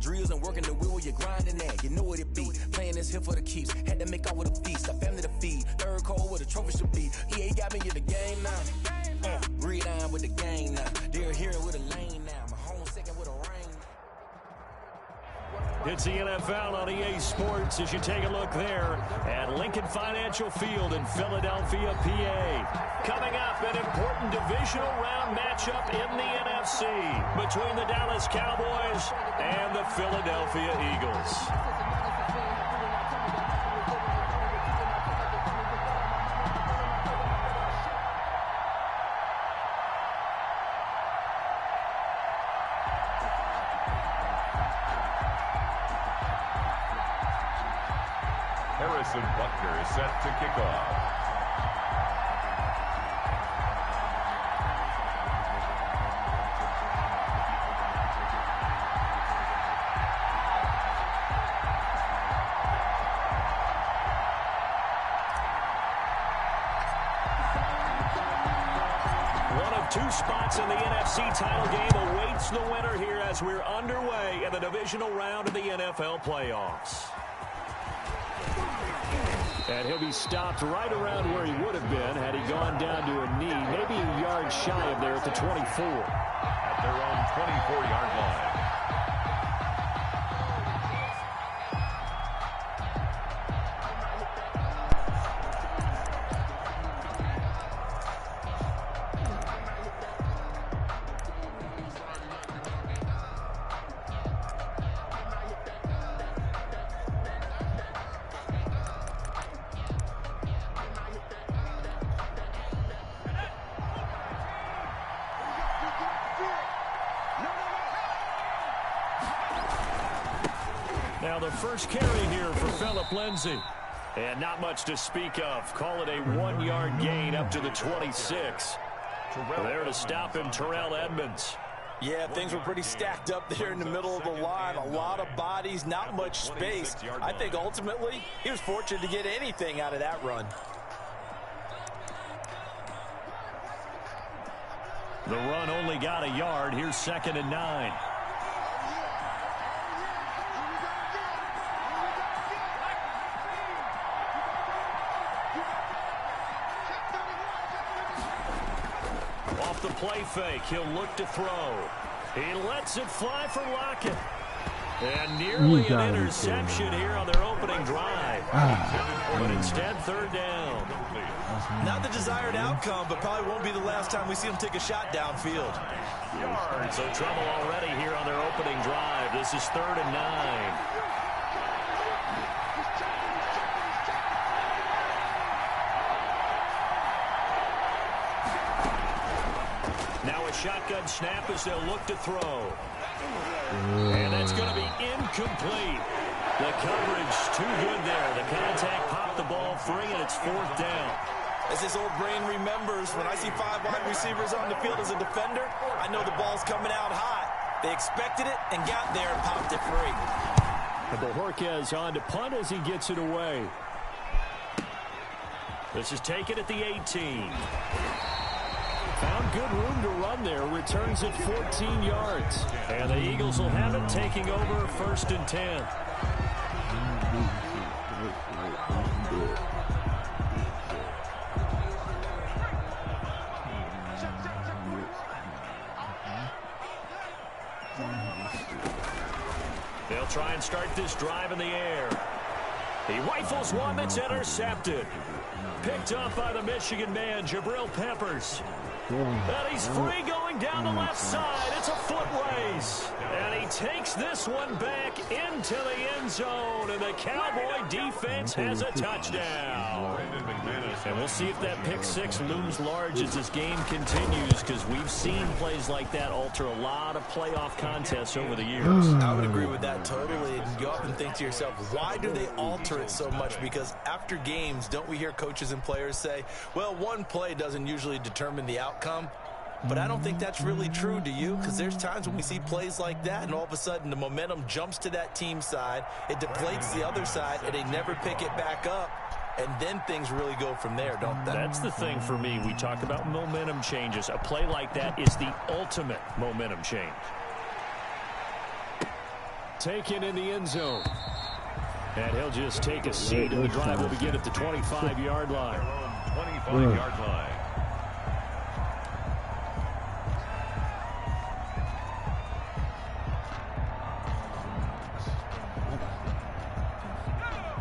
drills and working the wheel where you're grinding at. You know what it be. Playing this here for the keeps. Had to make out with a feast. A family to feed. Third cold where the trophy should be. EA got me in the game now. Read on with the game now. They're here with a lane now. My home second with a ring. It's the NFL on EA Sports as you take a look there at Lincoln Financial Field in Philadelphia, PA. Coming up, an important divisional round matchup in the NFC between the Dallas Cowboys and the Philadelphia Eagles. Buckner is set to kick off. One of two spots in the NFC title game awaits the winner here as we're underway in the divisional round of the NFL playoffs. And he'll be stopped right around where he would have been had he gone down to a knee, maybe a yard shy of there at the 24. At their own 24-yard line. Now the first carry here for Phillip Lindsay. And not much to speak of. Call it a 1-yard gain up to the 26. There to stop him, Terrell Edmonds. Yeah, things were pretty stacked up there in the middle of the line. A lot of bodies, not much space. I think ultimately he was fortunate to get anything out of that run. The run only got a yard. Here's 2nd and 9. Off the play fake, he'll look to throw. He lets it fly for Lockett. And nearly an interception here on their opening drive. But instead, 3rd down. Not the desired outcome, but probably won't be the last time we see him take a shot downfield. So trouble already here on their opening drive. This is 3rd and 9. Now a shotgun snap as they'll look to throw. And that's going to be incomplete. The coverage too good there. The contact popped the ball free, and it's 4th down. As his old brain remembers, when I see 5 wide receivers on the field as a defender, I know the ball's coming out hot. They expected it and got there and popped it free. And Bojorquez on to punt as he gets it away. This is taken at the 18. Found good room to run there. Returns it 14 yards. And the Eagles will have it, taking over 1st and 10. They'll try and start this drive in the air. He rifles one that's intercepted. Picked up by the Michigan man, Jabril Peppers. And he's free going down the left side. It's a foot race. And he takes this one back into the end zone. And the Cowboy defense has a touchdown. And we'll see if that pick six looms large as this game continues, because we've seen plays like that alter a lot of playoff contests over the years. I would agree with that totally. And you often think to yourself, why do they alter it so much? Because after games, don't we hear coaches and players say, well, one play doesn't usually determine the outcome? But I don't think that's really true, do you? Because there's times when we see plays like that, and all of a sudden the momentum jumps to that team side, it deflates the other side, and they never pick it back up. And then things really go from there, don't they? That's the thing for me. We talk about momentum changes. A play like that is the ultimate momentum change. taken in the end zone. And he'll just take a seat, and the drive will begin at the 25-yard line. 25-yard line.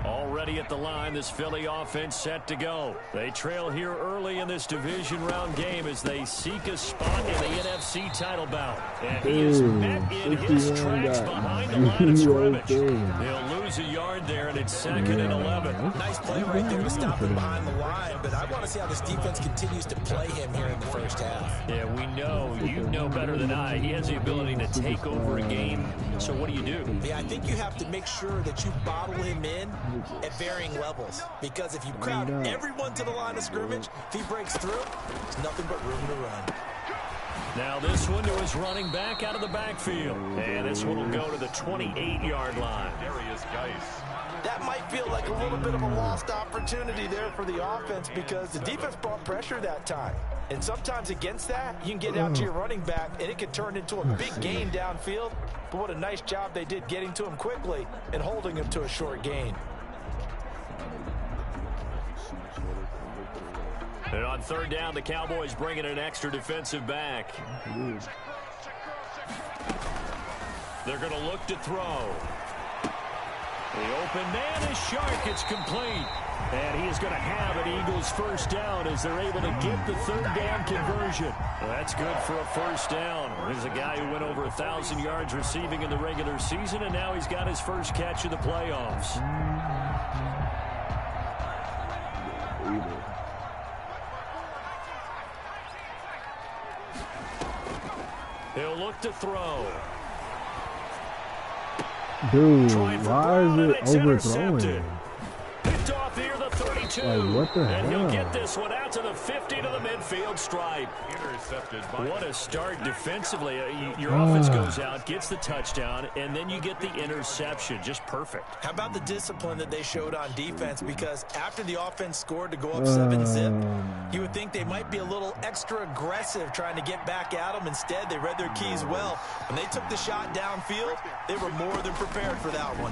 Already at the line, this Philly offense set to go. They trail here early in this division round game as they seek a spot in the NFC title bout. And he is met in his tracks behind the line of scrimmage. They'll lose a yard there, and it's 2nd and 11. Nice play right there to stop him behind the line, but I want to see how this defense continues to play him here in the first half. Yeah, we know. You know better than I. He has the ability to take over a game. So what do you do? Yeah, I think you have to make sure that you bottle him in at varying levels, because if you crowd everyone to the line of scrimmage, if he breaks through, there's nothing but room to run. Now this one to his running back out of the backfield, and this one will go to the 28-yard line. Darius Geis. That might feel like a little bit of a lost opportunity there for the offense, because the defense brought pressure that time. And sometimes against that, you can get out to your running back, and it can turn into a big gain downfield. But what a nice job they did getting to him quickly and holding him to a short gain. And on 3rd down, the Cowboys bring in an extra defensive back. They're going to look to throw. The open man is Shark. It's complete. And he is going to have an Eagles first down as they're able to get the 3rd down conversion. Well, that's good for a first down. There's a guy who went over 1,000 yards receiving in the regular season, and now he's got his first catch of the playoffs. He'll look to throw. Dude, why is it overthrowing? Picked off here, the 32. Like, what the and he'll hell? get this one out to the 50 to the midfield stripe. Intercepted by What a start defensively. Your offense goes out, gets the touchdown, and then you get the interception. Just perfect. How about the discipline that they showed on defense? Because after the offense scored to go up 7-zip, you would think they might be a little extra aggressive trying to get back at them. Instead, they read their keys well. When they took the shot downfield, they were more than prepared for that one.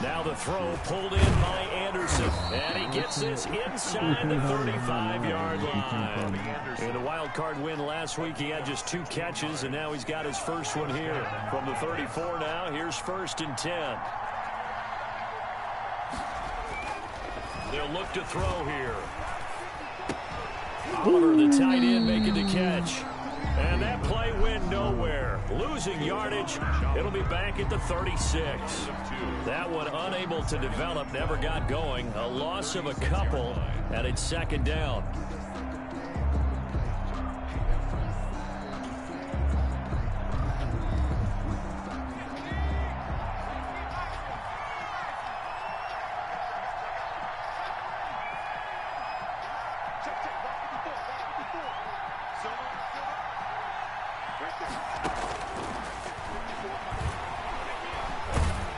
Now the throw pulled in by Anderson, and he gets this inside the 35-yard line. In a wild card win last week, he had just 2 catches, and now he's got his first one here. From the 34 now, here's 1st and 10. They'll look to throw here. Oliver, the tight end, making the catch. And that play went nowhere. Losing yardage. It'll be back at the 36. That one unable to develop, never got going. A loss of a couple, and it's 2nd down.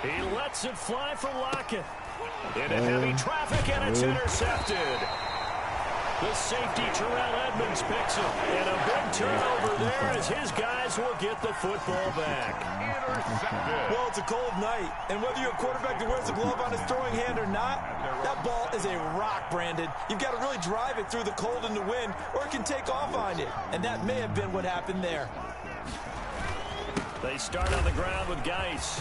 He lets it fly for Lockett. Into heavy traffic, and it's intercepted. The safety, Terrell Edmonds, picks it. And a big turnover there as his guys will get the football back. intercepted. Well, it's a cold night, and whether you're a quarterback that wears a glove on his throwing hand or not, that ball is a rock, Brandon. You've got to really drive it through the cold and the wind, or it can take off on you. And that may have been what happened there. They start on the ground with Geis.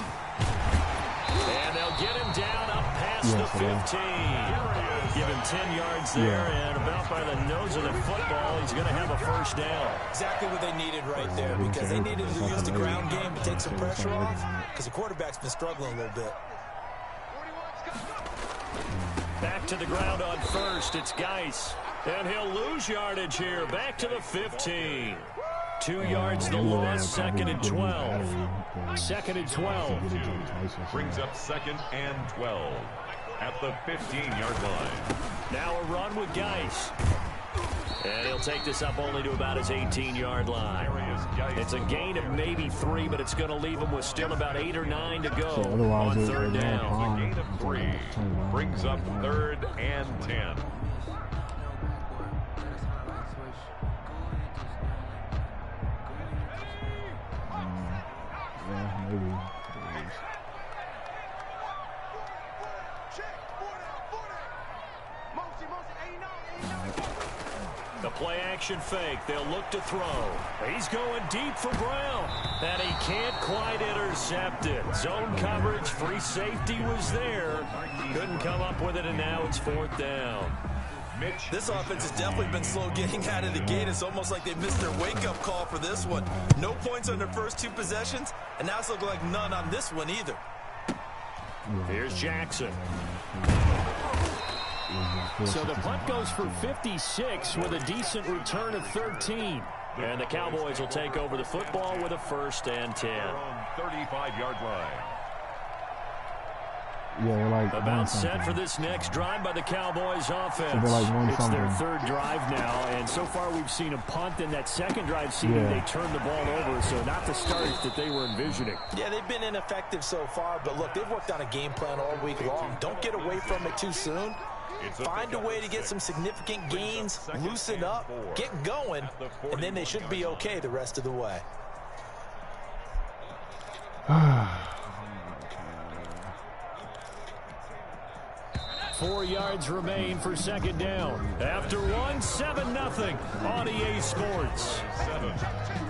And they'll get him down up past the 15. Give him 10 yards there, and about by the nose of the football, he's going to have a first down. Exactly what they needed right there, because they needed to use the ground game to take some pressure off, because the quarterback's been struggling a little bit. Back to the ground on first, it's Geis. And he'll lose yardage here, back to the 15. 2 yards the loss, 2nd and 12. 2nd and 12. Brings up 2nd and 12 at the 15-yard line. Now a run with Geis. And he'll take this up only to about his 18-yard line. It's a gain of maybe 3, but it's going to leave him with still about 8 or 9 to go on third down. A gain of 3 brings up 3rd and 10. play-action fake. They'll look to throw. He's going deep for Brown. And he can't quite intercept it. Zone coverage, free safety was there. Couldn't come up with it, and now it's 4th down. This offense has definitely been slow getting out of the gate. It's almost like they missed their wake-up call for this one. No points on their first 2 possessions, and now it's looking like none on this one either. Here's Jackson. So the punt goes for 56 with a decent return of 13. And the Cowboys will take over the football with a 1st and 10. 35-yard line. Yeah, like about set for this next drive by the Cowboys offense. So it's their 3rd drive now, and so far we've seen a punt. In that 2nd drive seating, they turned the ball over, so not the start that they were envisioning. Yeah, they've been ineffective so far, but look, they've worked on a game plan all week long. Don't get away from it too soon. Find a way to get some significant gains, loosen up, get going, and then they should be okay the rest of the way. 4 yards remain for 2nd down. After 1, 7-0 on EA Sports. 7,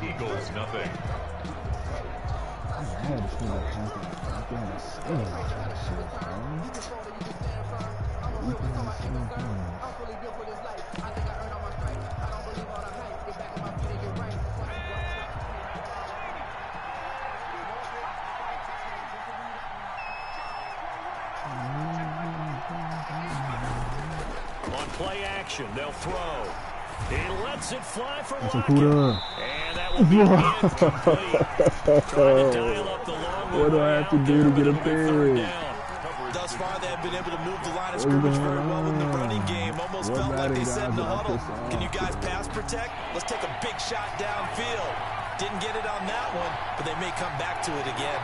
Eagles nothing. On play action, they'll throw. He lets it fly for Lockett. And that will be incomplete. Trying to dial up the long what do I have to do to get a pick? Thus far, they have been able to move the line of scrimmage very well in the running game. Almost felt like they said in the huddle, can you guys pass protect? Let's take a big shot downfield. Didn't get it on that one, but they may come back to it again.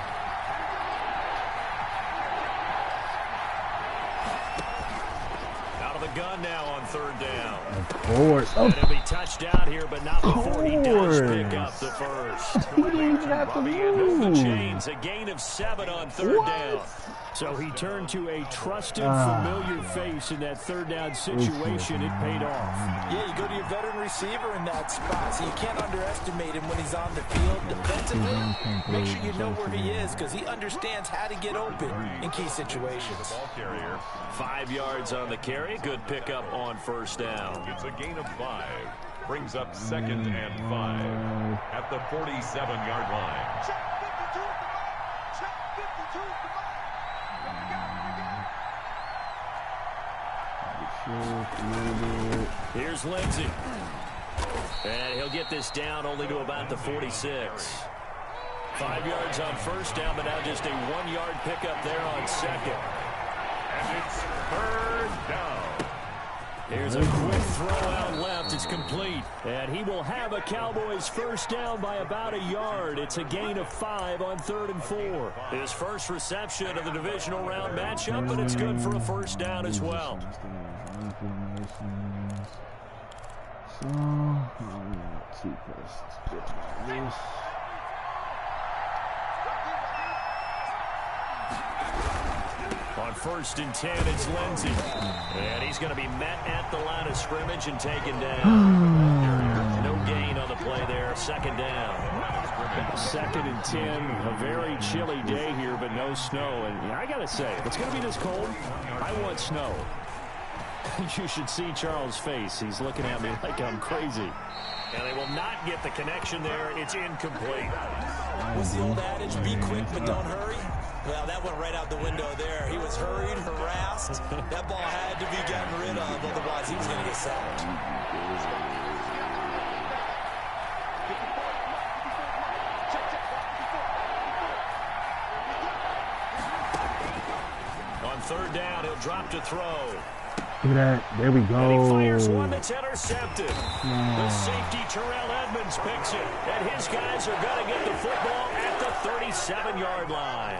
The gun now on 3rd down. Of course. And he'll be touched out here, but not before he does pick up the 1st. He didn't even have to move. The chains, a gain of 7 on 3rd down. So he turned to a trusted, familiar face in that 3rd down situation. It paid off. Yeah, you go to your veteran receiver in that spot, so you can't underestimate him when he's on the field defensively. Make sure you know where he is, because he understands how to get open in key situations. 5 yards on the carry. Good pickup on 1st down. It's a gain of 5. Brings up 2nd and 5 at the 47-yard line. Here's Lindsey. And he'll get this down only to about the 46. 5 yards on 1st down, but now just a 1-yard pickup there on 2nd. And it's 3rd down. Here's a quick throw out left. It's complete. And he will have a Cowboys 1st down by about a yard. It's a gain of 5 on 3rd and 4. His first reception of the divisional round matchup, but it's good for a 1st down as well. On 1st and 10, it's Lindsey. And he's going to be met at the line of scrimmage and taken down. No gain on the play there. 2nd down. 2nd and 10. A very chilly day here, but no snow. And I got to say, if it's going to be this cold, I want snow. You should see Charles' face. He's looking at me like I'm crazy. And they will not get the connection there. It's incomplete. What's the old adage? Be quick, but don't hurry. Well, that went right out the window there. He was hurried, harassed. That ball had to be gotten rid of, otherwise he was going to get sacked. On 3rd down, he'll drop to throw. Look at that. There we go. And he fires one that's intercepted. The safety, Terrell Edmonds, picks it. And his guys are going to get the football at the 37-yard line.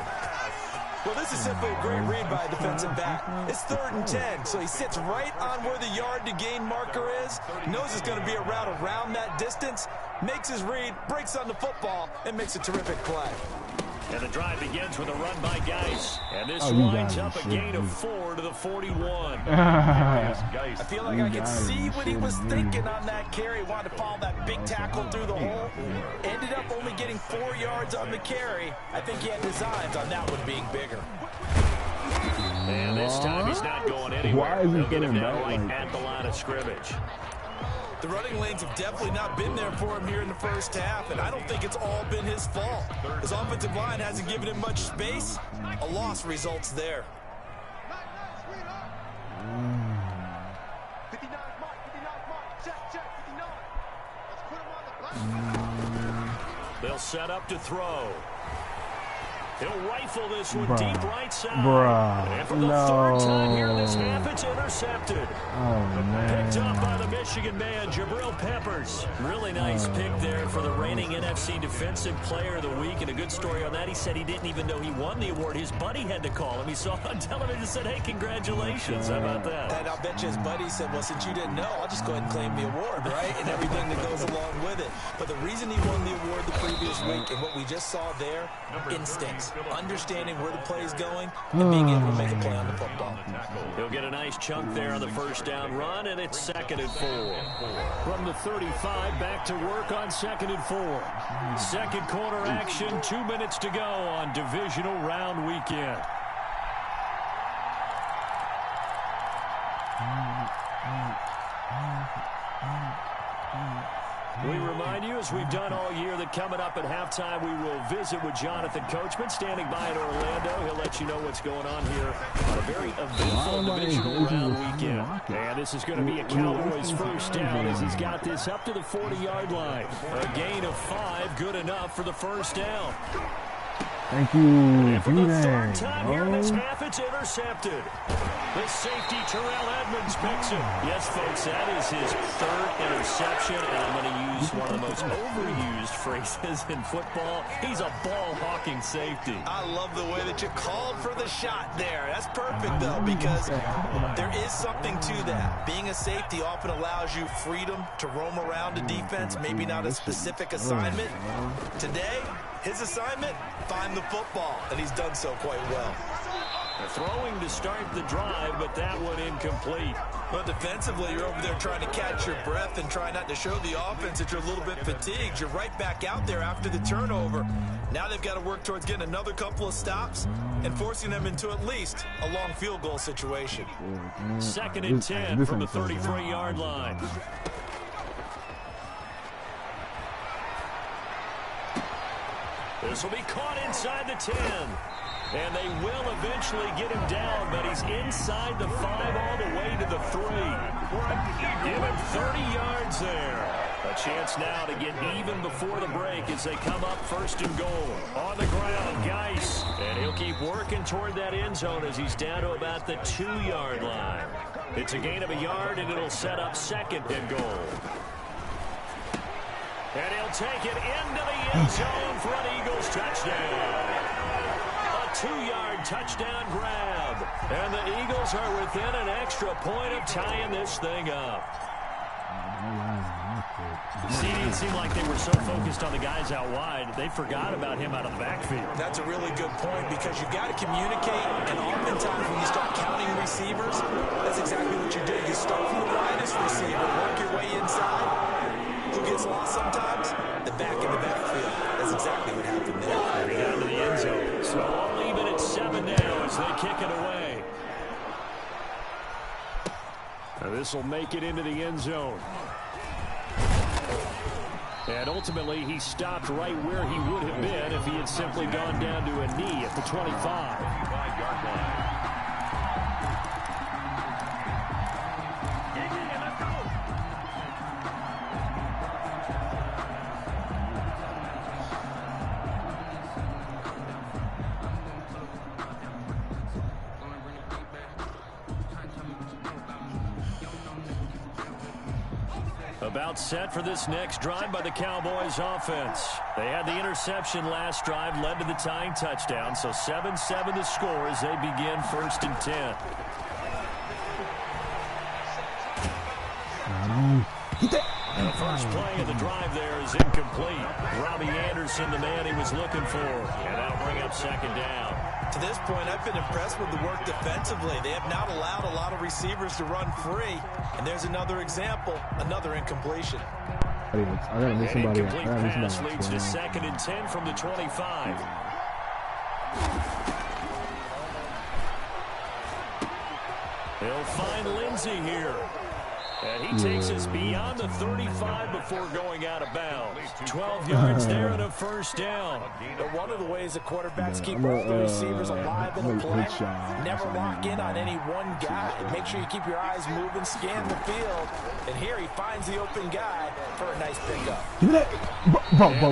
Well, this is simply a great read by a defensive back. It's 3rd and 10, so he sits right on where the yard-to-gain marker is, knows it's going to be a route around that distance, makes his read, breaks on the football, and makes a terrific play. And the drive begins with a run by Geis. And this lines up a gain of 4 to the 41. I feel like I could see what he was thinking on that carry. Wanted to follow that big tackle through the hole. Ended up only getting 4 yards on the carry. I think he had designs on that one being bigger. And this time he's not going anywhere. They'll get him down right at the line of scrimmage. The running lanes have definitely not been there for him here in the first half, and I don't think it's all been his fault. His offensive line hasn't given him much space. A loss results there. They'll set up to throw. He'll rifle this one deep right side. And for the third time here in this half, it's intercepted. Picked up by the Michigan man, Jabril Peppers. Really nice pick there for the reigning NFC Defensive Player of the Week. And a good story on that, he said he didn't even know he won the award. His buddy had to call him. He saw it on television and said, hey, congratulations. How about that? And I'll bet you his buddy said, well, since you didn't know, I'll just go ahead and claim the award, right? And everything that goes along with it. But the reason he won the award the previous week and what we just saw there, instincts. Understanding where the play is going and being able to make a play on the football. He'll get a nice chunk there on the first down run, and it's 2nd and 4. From the 35, back to work on 2nd and 4. Second quarter action, 2 minutes to go on divisional round weekend. We remind you, as we've done all year, that coming up at halftime, we will visit with Jonathan Coachman, standing by in Orlando. He'll let you know what's going on here on a very eventful divisional round weekend. And this is going to be a Cowboys first down as he's got this up to the 40-yard line. A gain of 5, good enough for the first down. Thank you. And for the third time here in this half, it's intercepted. The safety, Terrell Edmonds, picks him. Yes, folks, that is his 3rd interception, and I'm going to use one of the most overused phrases in football. He's a ball-hawking safety. I love the way that you called for the shot there. That's perfect, though, because there is something to that. Being a safety often allows you freedom to roam around a defense, maybe not a specific assignment. Today, his assignment, find the football, and he's done so quite well. Throwing to start the drive, but that one incomplete. Well, defensively, you're over there trying to catch your breath and try not to show the offense that you're a little bit fatigued. You're right back out there after the turnover. Now they've got to work towards getting another couple of stops and forcing them into at least a long field goal situation. 2nd and 10 from the 33-yard line. This will be caught inside the 10. And they will eventually get him down, but he's inside the 5 all the way to the 3. Give him 30 yards there. A chance now to get even before the break as they come up 1st and goal. On the ground, Geis. And he'll keep working toward that end zone as he's down to about the 2-yard line. It's a gain of a yard, and it'll set up 2nd and goal. And he'll take it into the end zone for an Eagles touchdown. A 2-yard touchdown grab. And the Eagles are within an extra point of tying this thing up. See, it seemed like they were so focused on the guys out wide, they forgot about him out of the backfield. That's a really good point because you got to communicate, and oftentimes when you start counting receivers, that's exactly what you do. You start from the widest receiver, work your way inside. Who gets lost sometimes? The back in the backfield. That's exactly what happened there. Moving down to the end zone. So all even at 7 now as they kick it away. Now this will make it into the end zone. And ultimately, he stopped right where he would have been if he had simply gone down to a knee at the 25-yard line. About set for this next drive by the Cowboys offense. They had the interception last drive, led to the tying touchdown, so 7-7 the score as they begin 1st and 10. First play of the drive there is incomplete. Robbie Anderson, the man he was looking for. And that'll bring up second down. To this point, I've been impressed with the work defensively. They have not allowed a lot of receivers to run free. And there's another example, another incompletion. I gotta miss somebody. Incomplete pass leads to 2nd and 10 from the 25. He'll find Lindsey here. And he takes us beyond the 35 before going out of bounds. 12 yards there and a first down. But one of the ways that quarterbacks keep both the receivers alive in a play, never lock in on any one guy. Make sure you keep your eyes moving, scan the field. And here he finds the open guy for a nice pickup. Do that. Bro. No,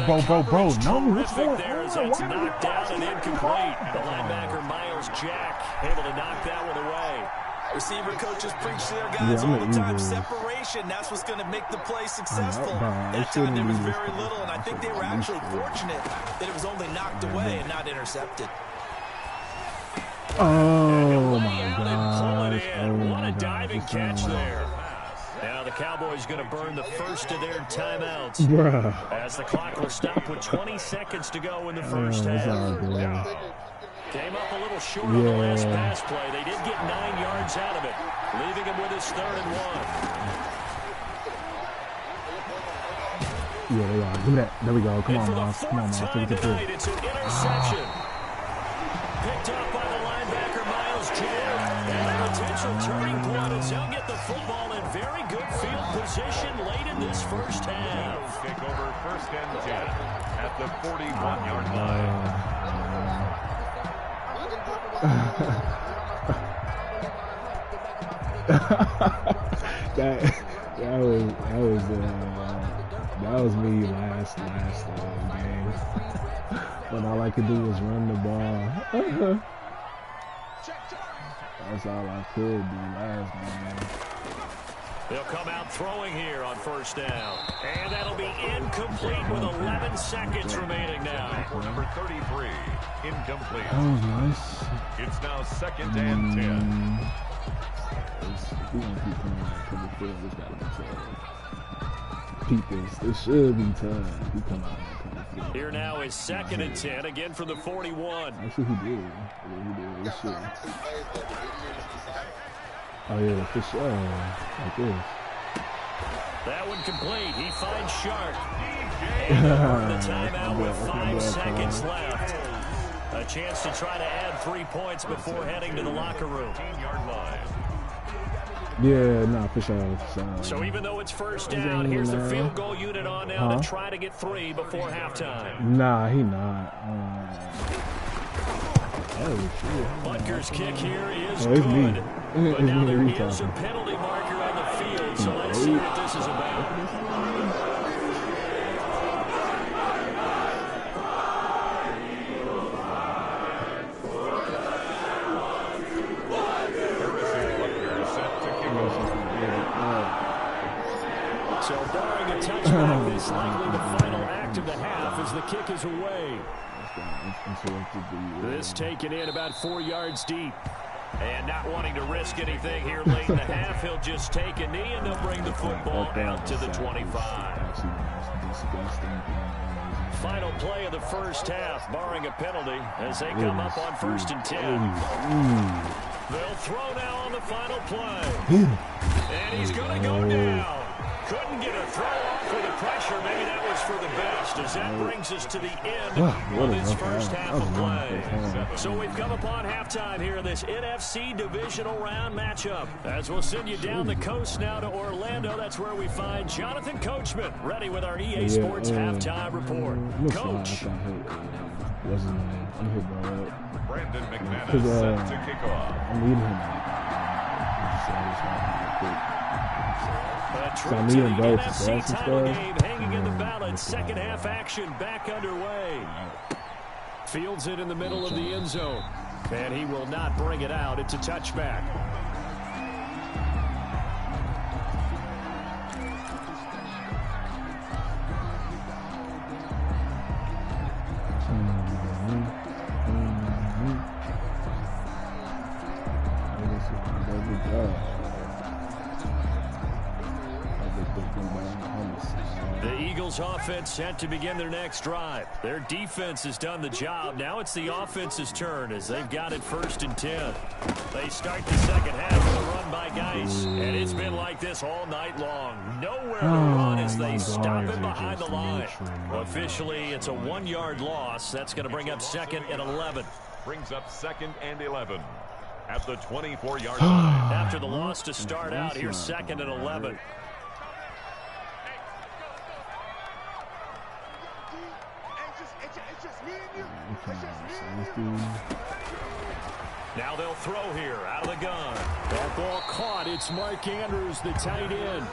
what's going there as it's knocked down and incomplete. The linebacker, Miles Jack, able to knock that one away. Receiver coaches preach to their guys all the time. Separation, that's what's going to make the play successful. That time there was very little, and I think they were actually fortunate that it was only knocked away and not intercepted. Oh, my God. What a diving catch there. Now the Cowboys going to burn the first of their timeouts. Bruh. As the clock will stop with 20 seconds to go in the first half. Came up a little short on the last pass play. They did get 9 yards out of it, leaving him with his 3rd and 1. Yeah, they are. Give me that. There we go. Come on, Moss. Come on, Moss. Take it tonight, it's an interception. Picked up by the linebacker, Miles Jack. And a potential turning point as he'll get the football in very good field position late in this first half. Take over 1st and 10 at the 41-yard line. that was me last game when all I could do was run the ball. That's all I could do last game. They'll come out throwing here on 1st down. And that'll be incomplete with 11 seconds remaining now. For number 33, incomplete. That was nice. It's now 2nd and 10. If we don't keep playing that cover field, it's got to be tough. Peep this. It should be tough. He come out and cover field. Here now is 2nd and 10, again from the 41. That's what he did. He did. It should. Oh, yeah, for sure. Like this. That one complete. He finds Sharp. And the timeout with 5 seconds left. A chance to try to add 3 points before heading to the locker room. 15-yard line. Yeah, no, for sure. So even though it's 1st down, here's the field goal unit on now to try to get 3 before halftime. Nah, he not. Oh, shit. Butker's kick here is good. But now there is a penalty marker on the field, so let's see what this is about. So barring a touchback, this likely the final act of the half as the kick is away. This taken in about 4 yards deep. And not wanting to risk anything here late in the half, he'll just take a knee and they'll bring the football out to the 25. Final play of the first half, barring a penalty, as they come up on 1st and 10. They'll throw now on the final play. And he's going to go down. Couldn't get a throw off with the pressure. Maybe that was for the best, as that brings us to the end of this first half of play. So we've come upon halftime here in this NFC divisional round matchup. As we'll send you down the coast now to Orlando, that's where we find Jonathan Coachman ready with our EA Sports halftime report. Coach. What's his name? I'm here, bro. Brandon McManus set to kick off. I'm leading him. So I need them both. NFC title game hanging in the balance. Second half action back underway. Fields it in the middle of the end zone. And he will not bring it out. It's a touchback. The Eagles offense set to begin their next drive. Their defense has done the job. Now it's the offense's turn as they've got it 1st and 10. They start the second half with a run by Geis, and it's been like this all night long. Nowhere to run as they stop him behind the line. Officially, it's a 1-yard loss. That's going to bring up 2nd and 11. Brings up 2nd and 11 at the 24-yard line. After the loss to start out, here's 2nd and 11. Now they'll throw here out of the gun. That ball caught. It's Mark Andrews, the tight end.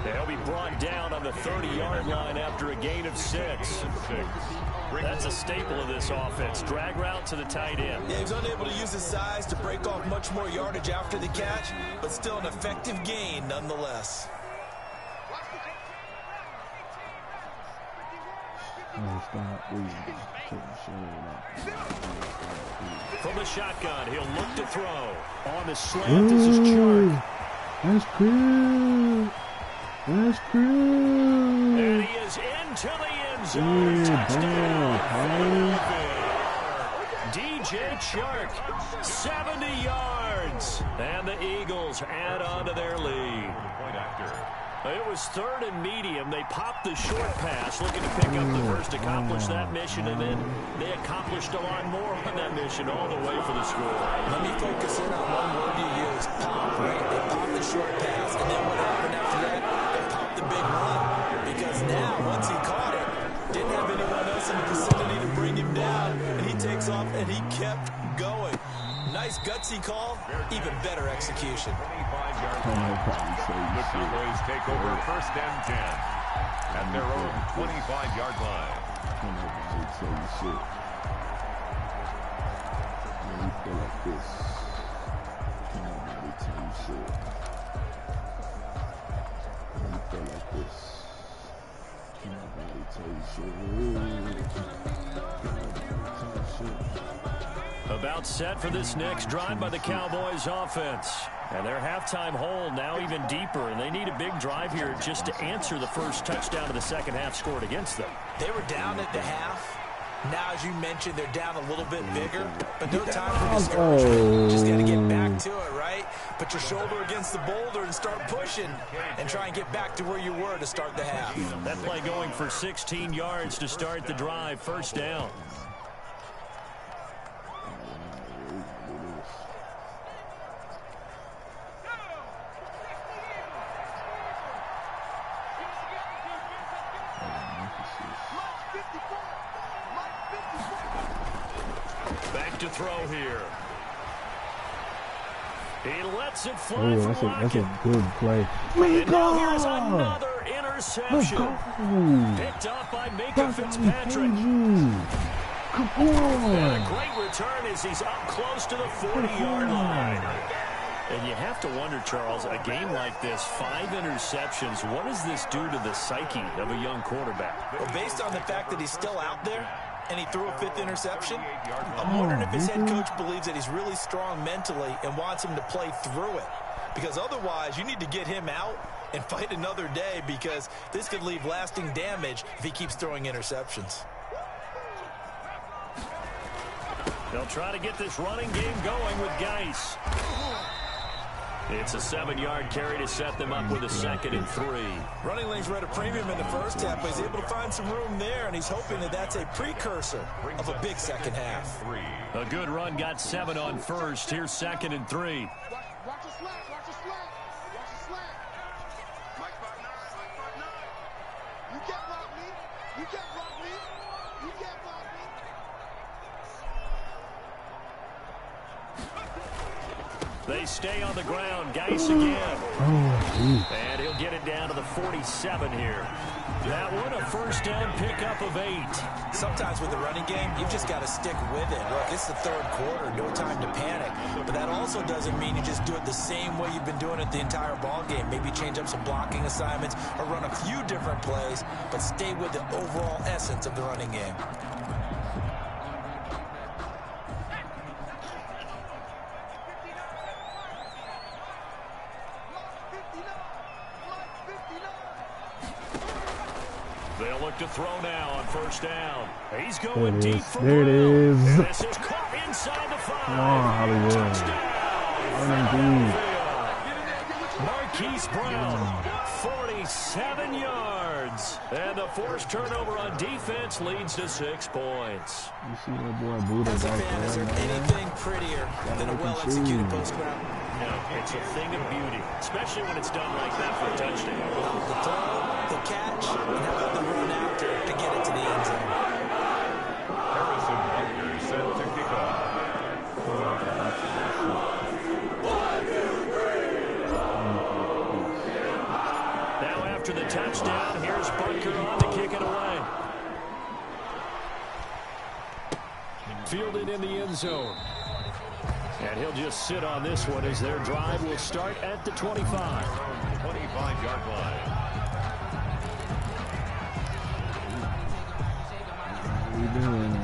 They'll be brought down on the 30-yard line after a gain of 6. That's a staple of this offense. Drag route to the tight end. Yeah, he was unable to use his size to break off much more yardage after the catch, but still an effective gain nonetheless. From the shotgun, he'll look to throw. On the slant, this is Chark. That's good. That's good. And he is into the end zone. Touchdown. DJ Chark, 70 yards. And the Eagles add on to their lead. It was 3rd and medium. They popped the short pass, looking to pick up the first, accomplish that mission, and then they accomplished a lot more on that mission all the way for the score. Let me focus in on one word you used, pop, right? They popped the short pass, and then what happened after that? They popped the big run. Because now, once he caught it, didn't have anyone else in the vicinity to bring him down, and he takes off, and he kept going. Nice gutsy call, even better execution. 25-yard line. The Cowboys take over 1st and 10 at their own 25-yard line. About set for this next drive by the Cowboys offense. And their halftime hole now even deeper, and they need a big drive here just to answer the first touchdown of the second half scored against them. They were down at the half. Now, as you mentioned, they're down a little bit bigger, but no time for discouragement. Just got to get back to it, right? Put your shoulder against the boulder and start pushing and try and get back to where you were to start the half. That play going for 16 yards to start the drive, 1st down. Back to throw here. He lets it fly from that's a good play. And now here's another interception. Picked up by Minka Fitzpatrick. Come on. And a great return as he's up close to the 40-yard line. And you have to wonder, Charles, a game like this, 5 interceptions, what does this do to the psyche of a young quarterback? Well, based on the fact that he's still out there, and he threw a 5th interception, I'm wondering if his head coach believes that he's really strong mentally and wants him to play through it. Because otherwise, you need to get him out and fight another day, because this could leave lasting damage if he keeps throwing interceptions. They'll try to get this running game going with Geis. It's a 7-yard carry to set them up with a 2nd and 3. Running lanes were at a premium in the first half, but he's able to find some room there, and he's hoping that that's a precursor of a big second half. A good run got 7 on first. Here's 2nd and 3. Watch the slant, watch the slant, watch the slant. Mike 5'9", Mike 5'9". You can't block me, you can't block me, you can't block me. They stay on the ground. Geis again. And he'll get it down to the 47 here. That one, a 1st down pickup of 8. Sometimes with the running game, you've just got to stick with it. Look, it's the 3rd quarter, no time to panic. But that also doesn't mean you just do it the same way you've been doing it the entire ball game. Maybe change up some blocking assignments or run a few different plays, but stay with the overall essence of the running game. They'll look to throw now on first down. He's going deep for There it is. And this is caught inside the 5. Come on, Hollywood. Marquise Brown, 47 yards. And the forced turnover on defense leads to 6 points. You see that boy Buddha As a back fan, is there there, man? anything prettier than a well-executed post route? No, it's a thing of beauty, especially when it's done like that for a touchdown. The throw, the catch, and how about the run after to get it to the end zone? Harrison Butker set to kick off. Now after the touchdown, here's Butker on to kick it away. Fielded in the end zone. And he'll just sit on this one as their drive will start at the 25. 25-yard line. What you doing?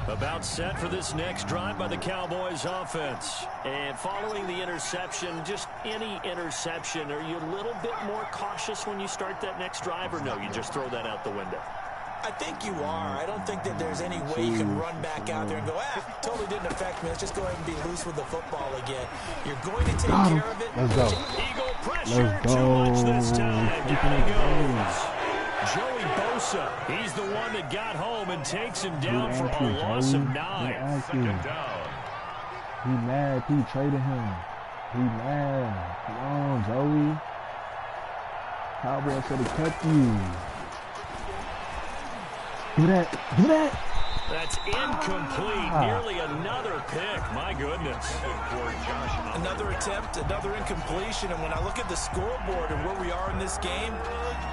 About set for this next drive by the Cowboys offense. And following the interception, just any interception, are you a little bit more cautious when you start that next drive, or no, you just throw that out the window? I think you are. I don't think that there's any way you can run back out there and go, totally didn't affect me. Let's just go ahead and be loose with the football again. You're going to take care of it. Let's go. Eagle pressure, Let's too much this go. time. Down he goes. Joey Bosa, he's the one that got home and takes him down for a loss of 9. Second down. He mad. He traded him. He mad. Come on, Joey. Cowboy should have kept you. Do that. Do that. That's incomplete. Nearly another pick. My goodness. Another attempt, another incompletion. And when I look at the scoreboard and where we are in this game,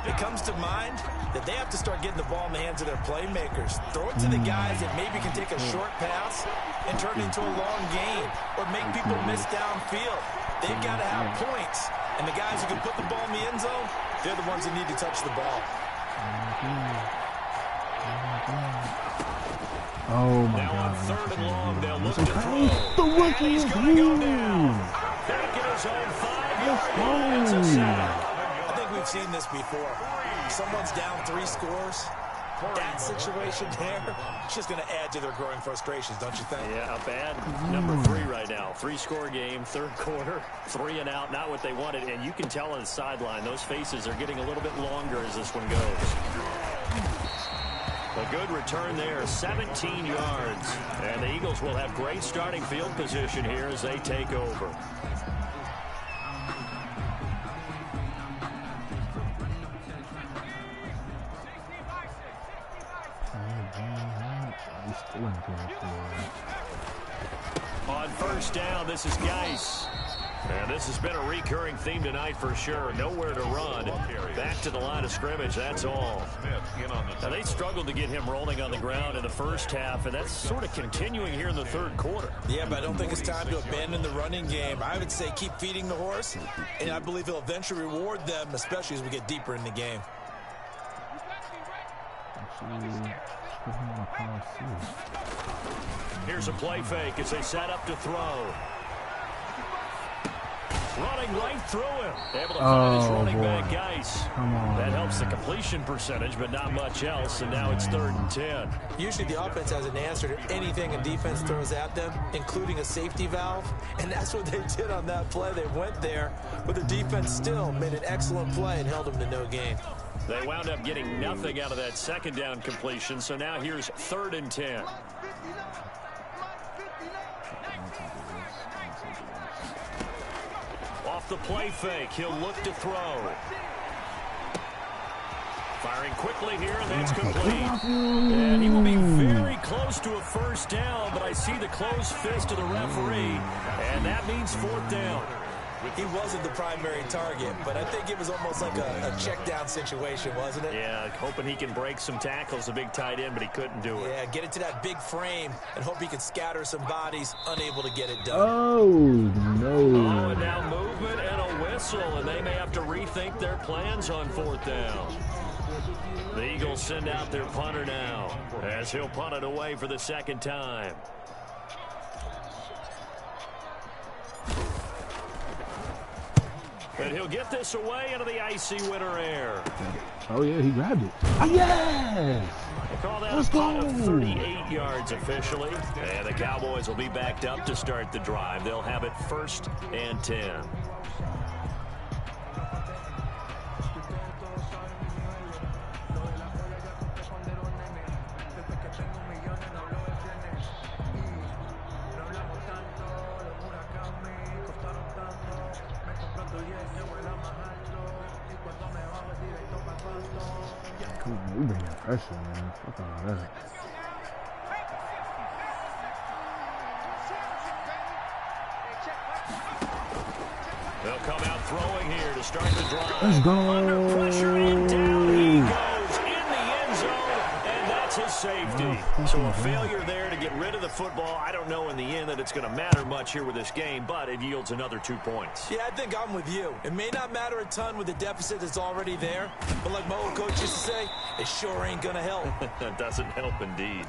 it comes to mind that they have to start getting the ball in the hands of their playmakers. Throw it to the guys that maybe can take a short pass and turn it into a long game or make people miss downfield. They've got to have points. And the guys who can put the ball in the end zone, they're the ones that need to touch the ball. Oh my now God. on third and long, they'll look to The throw. rookie He's is going to go you. down. Back in his own 5-yard line. It's a sack. I think we've seen this before. Someone's down 3 scores. That situation there, it's just going to add to their growing frustrations, don't you think? Yeah, a bad number 3 right now. 3-score game, third quarter, 3 and out, not what they wanted. And you can tell on the sideline, those faces are getting a little bit longer as this one goes. A good return there, 17 yards. And the Eagles will have great starting field position here as they take over. On first down, this is Geis. And this has been a recurring theme tonight for sure. Nowhere to run. Back to the line of scrimmage, that's all. Now, they struggled to get him rolling on the ground in the first half, and that's sort of continuing here in the third quarter. Yeah, but I don't think it's time to abandon the running game. I would say keep feeding the horse, and I believe he'll eventually reward them, especially as we get deeper in the game. Here's a play fake as they set up to throw. Running right through him. Able to find his running back, Geis. That helps the completion percentage, but not much else, and now it's 3rd and 10. Usually the offense has an answer to anything a defense throws at them, including a safety valve, and that's what they did on that play. They went there, but the defense still made an excellent play and held them to no gain. They wound up getting nothing out of that second down completion, so now here's 3rd and 10. Off the play fake, he'll look to throw. Firing quickly here, and that's complete. And he will be very close to a first down, but I see the closed fist of the referee, and that means 4th down. He wasn't the primary target, but I think it was almost like a check down situation, wasn't it? Yeah, hoping he can break some tackles, a big tight end, but he couldn't do it. Yeah, get it to that big frame and hope he can scatter some bodies, unable to get it done. Oh, no. Oh, and now movement and a whistle, and they may have to rethink their plans on 4th down. The Eagles send out their punter now as he'll punt it away for the second time. And he'll get this away into the icy winter air. Oh, yeah, he grabbed it. Oh, yes! They call that Let's a punt go. of 38 yards officially. And the Cowboys will be backed up to start the drive. They'll have it 1st and 10. Come on, we bring that pressure, man. Fuck all that. They'll come out throwing here to start the drive. Let's go. Under pressure and down he goes in the end zone, and that's his safety. So a failure there to get rid of the football. I don't know in the end that it's going to matter much here with this game, but it yields another 2 points. Yeah, I think I'm with you. It may not matter a ton with the deficit that's already there, but like my old coach used to say, it sure ain't going to help. That doesn't help indeed.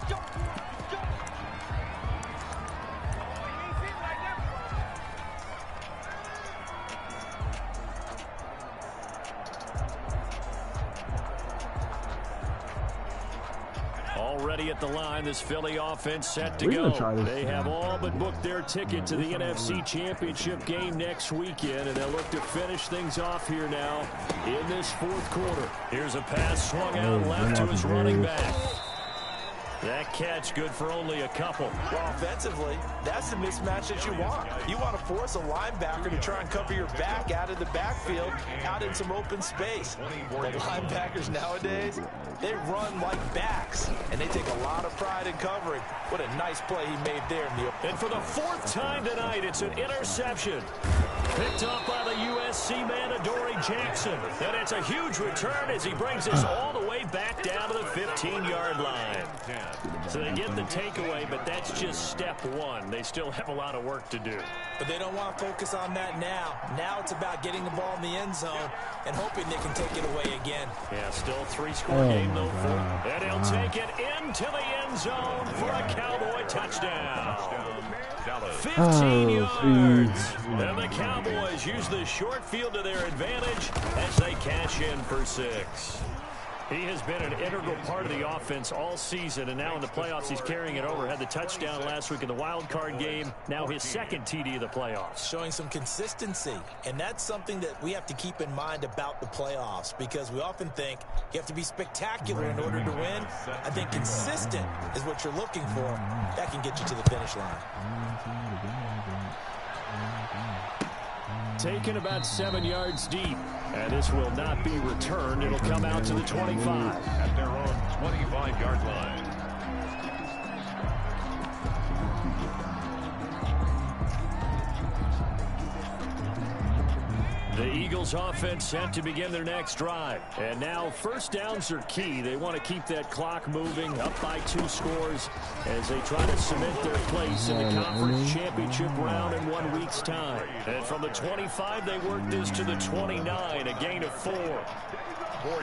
Already at the line, this Philly offense set to go. They have all but booked their ticket to the NFC Championship game next weekend, and they'll look to finish things off here now in this 4th quarter. Here's a pass swung out left to his running back. That catch good for only a couple. Well, offensively, that's the mismatch that you want. You want to force a linebacker to try and cover your back out of the backfield, out in some open space. The linebackers nowadays, they run like backs, and they take a lot of pride in covering. What a nice play he made there. And for the 4th time tonight, it's an interception. Picked up by the USC man, Adoree Jackson. And it's a huge return as he brings us all the way back down to the 15-yard line. So they get the takeaway, but that's just step one. They still have a lot of work to do. But they don't want to focus on that now. Now it's about getting the ball in the end zone and hoping they can take it away again. Yeah, still a 3-score game, though. And he'll take it into the end zone for a Cowboy touchdown. 15 yards. And the Cowboys use the short field to their advantage as they cash in for 6. He has been an integral part of the offense all season, and now in the playoffs he's carrying it over. Had the touchdown last week in the wild card game. Now his 2nd TD of the playoffs. Showing some consistency, and that's something that we have to keep in mind about the playoffs, because we often think you have to be spectacular in order to win. I think consistent is what you're looking for. That can get you to the finish line. Taken about 7 yards deep. And this will not be returned. It'll come out to the 25. At their own 25-yard line. The Eagles offense set to begin their next drive. And now 1st downs are key. They want to keep that clock moving, up by 2 scores as they try to cement their place in the conference championship round in 1 week's time. And from the 25, they work this to the 29, a gain of 4.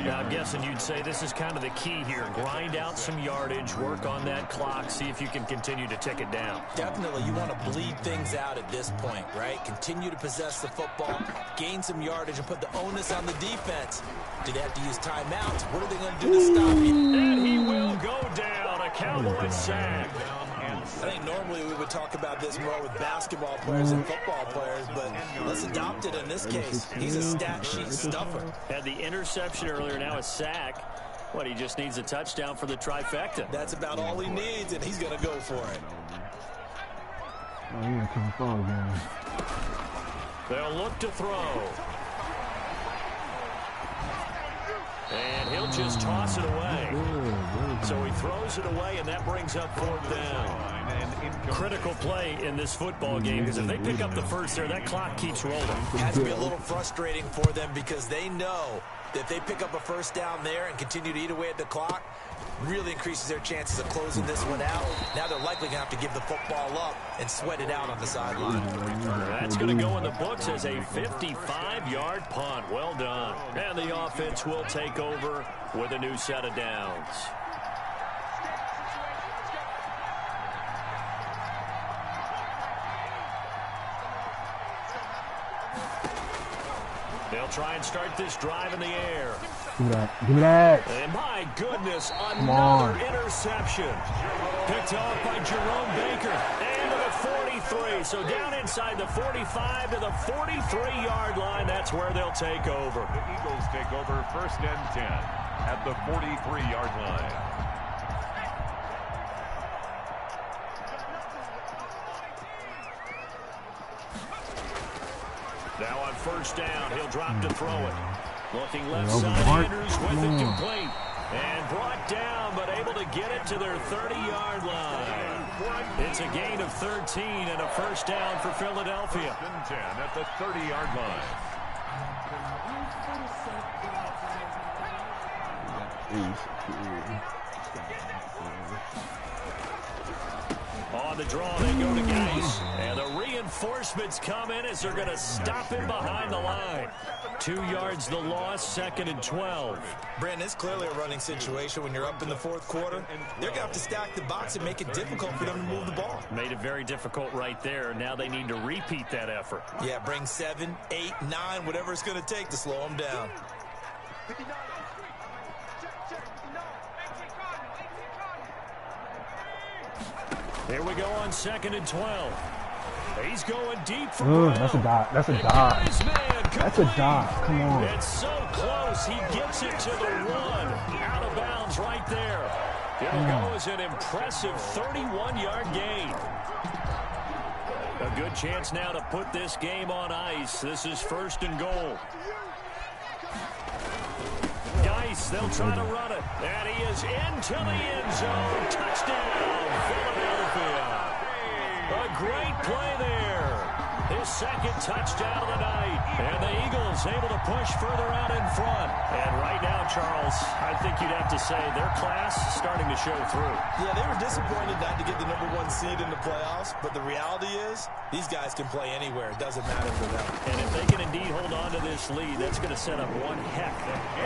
Now, I'm guessing you'd say this is kind of the key here. Grind out some yardage, work on that clock, see if you can continue to tick it down. Definitely, you want to bleed things out at this point, right? Continue to possess the football, gain some yardage, and put the onus on the defense. Do they have to use timeouts? What are they going to do to stop you? And he will go down, a Cowboy sack. I think normally we would talk about this more with basketball players and football players, but let's adopt it in this case. He's a stat sheet stuffer. Had the interception earlier, now a sack. What, he just needs a touchdown for the trifecta. That's about all he needs, and he's going to go for it. Oh, you're coming forward, man. They'll look to throw. And he'll just toss it away. So he throws it away, and that brings up 4th down. Critical play in this football game, because if they pick up the first there, that clock keeps rolling. It has to be a little frustrating for them, because they know that if they pick up a 1st down there and continue to eat away at the clock, really increases their chances of closing this one out. Now they're likely going to have to give the football up and sweat it out on the sideline. That's going to go in the books as a 55-yard punt. Well done. And the offense will take over with a new set of downs. They'll try and start this drive in the air. Give me that. Give me that. And my goodness, another interception. Picked off by Jerome Baker. And to the 43. So down inside the 45 to the 43-yard line. That's where they'll take over. The Eagles take over 1st and 10 at the 43-yard line. Now on 1st down, he'll drop to throw it. Looking left side, Andrews with it complete. And brought down, but able to get it to their 30-yard line. It's a gain of 13 and a 1st down for Philadelphia. 1st and 10 at the 30-yard line. On the draw, they go to Geis. And the reinforcements come in as they're going to stop him behind the line. 2 yards the loss, 2nd and 12. Brandon, it's clearly a running situation when you're up in the 4th quarter. They're going to have to stack the box and make it difficult for them to move the ball. Made it very difficult right there. Now they need to repeat that effort. Yeah, bring 7, 8, 9, whatever it's going to take to slow them down. Here we go on 2nd and 12. He's going deep for Brown. That's a dot. That's a dot. That's a dot. Come on. It's so close. He gets it to the 1. Out of bounds right there. It'll go as an impressive 31-yard gain. A good chance now to put this game on ice. This is 1st and goal. Geis, they'll try to run it. And he is into the end zone. Touchdown, Philadelphia. A great play there. His 2nd touchdown of the night. And the Eagles able to push further out in front. And right now, Charles, I think you'd have to say their class starting to show through. Yeah, they were disappointed not to get the #1 seed in the playoffs, but the reality is these guys can play anywhere. It doesn't matter for them. And if they can indeed hold on to this lead, that's going to set up one heck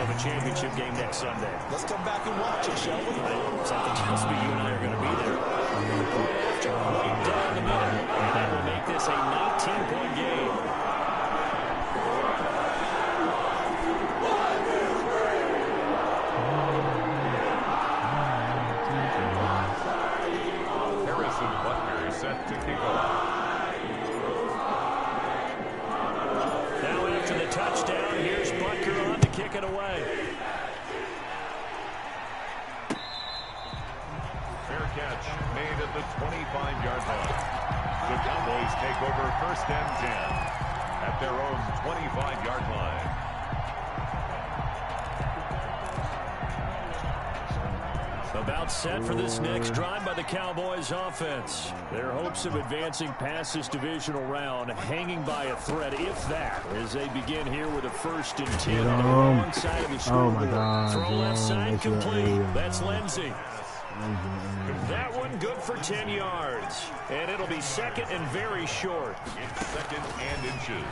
of a championship game next Sunday. Let's come back and watch it, shall we? Something tells me you and I are going to be there. Right down the middle. And that will make this a 19-point game. Harrison Butker is set to kick off. Now after the touchdown, here's Butker on to kick it away. Fair catch made at the 25-yard line. The Cowboys take over 1st and 10 at their own 25-yard line. About set for this next drive by the Cowboys offense. Their hopes of advancing past this divisional round hanging by a thread, if that, as they begin here with a 1st and 10 on the wrong side of the scoreboard. Oh my God, throw left side complete. That's Lindsay. Lindsay. That one good for 10 yards. And it'll be 2nd and very short. It's 2nd and inches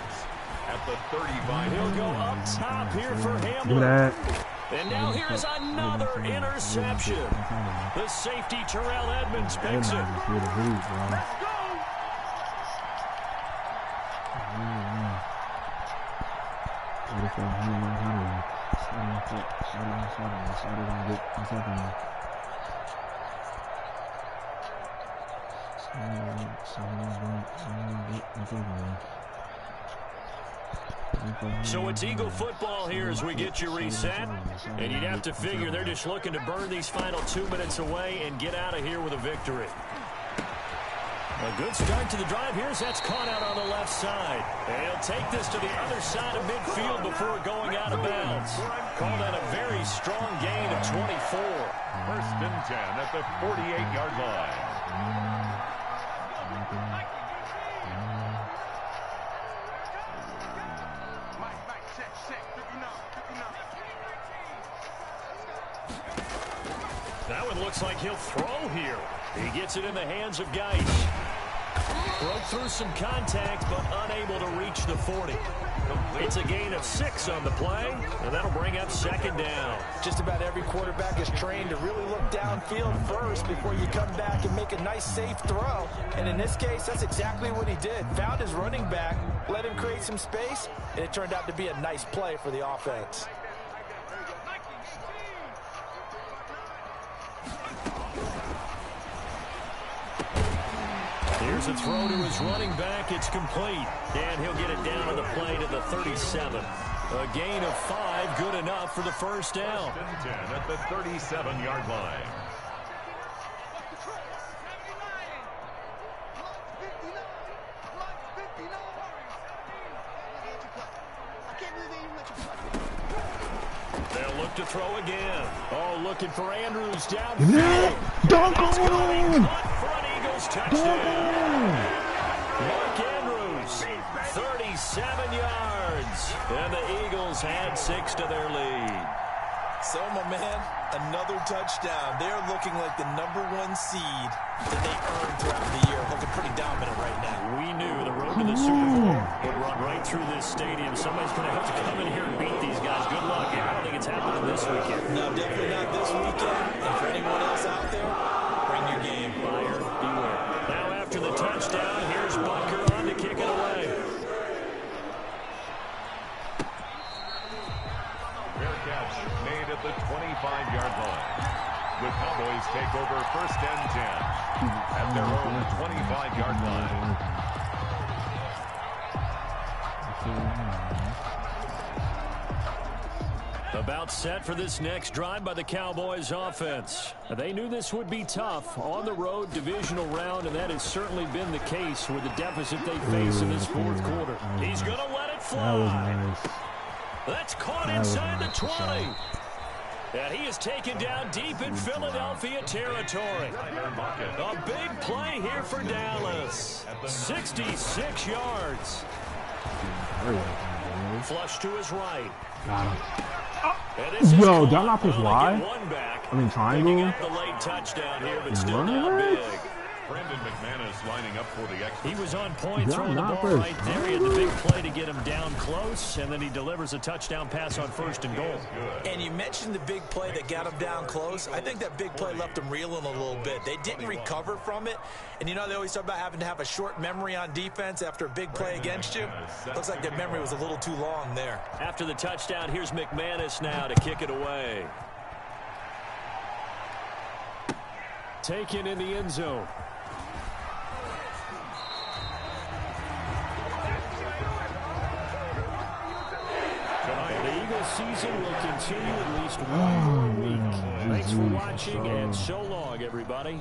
at the 35. He'll go up top here for Give me Hamlin. that. And now here's another interception. The safety Terrell Edmonds picks it. So it's Eagle football here as we get you reset. And you'd have to figure they're just looking to burn these final 2 minutes away and get out of here with a victory. A good start to the drive. Here's that's caught out on the left side. And he'll take this to the other side of midfield before going out of bounds. Called that a very strong gain of 24. 1st and 10 at the 48-yard line. That one looks like he'll throw here. He gets it in the hands of Geis. Broke through some contact, but unable to reach the 40. It's a gain of 6 on the play, and that'll bring up 2nd down. Just about every quarterback is trained to really look downfield first before you come back and make a nice, safe throw. And in this case, that's exactly what he did. Found his running back, let him create some space, and it turned out to be a nice play for the offense. Here's a throw to his running back. It's complete. And he'll get it down on the play to the 37. A gain of 5, good enough for the 1st down. 10 at the 37-yard line. They'll look to throw again. Oh, looking for Andrews downfield. Dunk on! For an Eagles touchdown. Mark Andrews, 37 yards. And the Eagles add 6 to their lead. So, my man, another touchdown. They're looking like the #1 seed that they earned throughout the year. Looking pretty dominant right now. We knew the road to the Super Bowl would run right through this stadium. Somebody's going to have to come in here and beat these guys. Good luck. I don't think it's happening this weekend. No, definitely not this weekend. And for anyone else out there, bring your game. Buyer beware. Now after the touchdown, here's Bunker on to kick it away. Fair catch made at the 25-yard line. The Cowboys take over 1st and 10 at their own 25-yard line. About set for this next drive by the Cowboys offense. They knew this would be tough on the road divisional round, and that has certainly been the case with the deficit they face in this 4th quarter. He's going to let it fly. That was nice. That's caught inside the 20. And he is taken down deep in Philadelphia territory. A big play here for Dallas. 66 yards. Flush to his right. Got him. Yo, did I not push Y? I mean triangle? The late touchdown here, but still not big. Brandon McManus lining up for the extra. He was on point throwing the ball right there. He had the big play to get him down close, and then he delivers a touchdown pass on 1st and goal. And you mentioned the big play that got him down close. I think that big play left him reeling a little bit. They didn't recover from it. And you know, they always talk about having to have a short memory on defense after a big play against you. Looks like their memory was a little too long there. After the touchdown, here's McManus now to kick it away. Taken in the end zone. The Eagles season will continue at least one more week. Thanks for watching, and so long, everybody.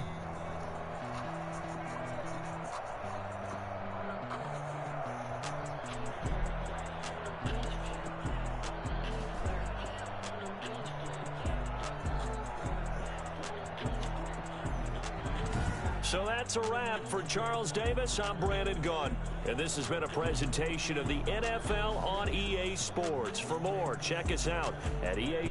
So that's a wrap for Charles Davis. I'm Brandon Gunn. And this has been a presentation of the NFL on EA Sports. For more, check us out at EA.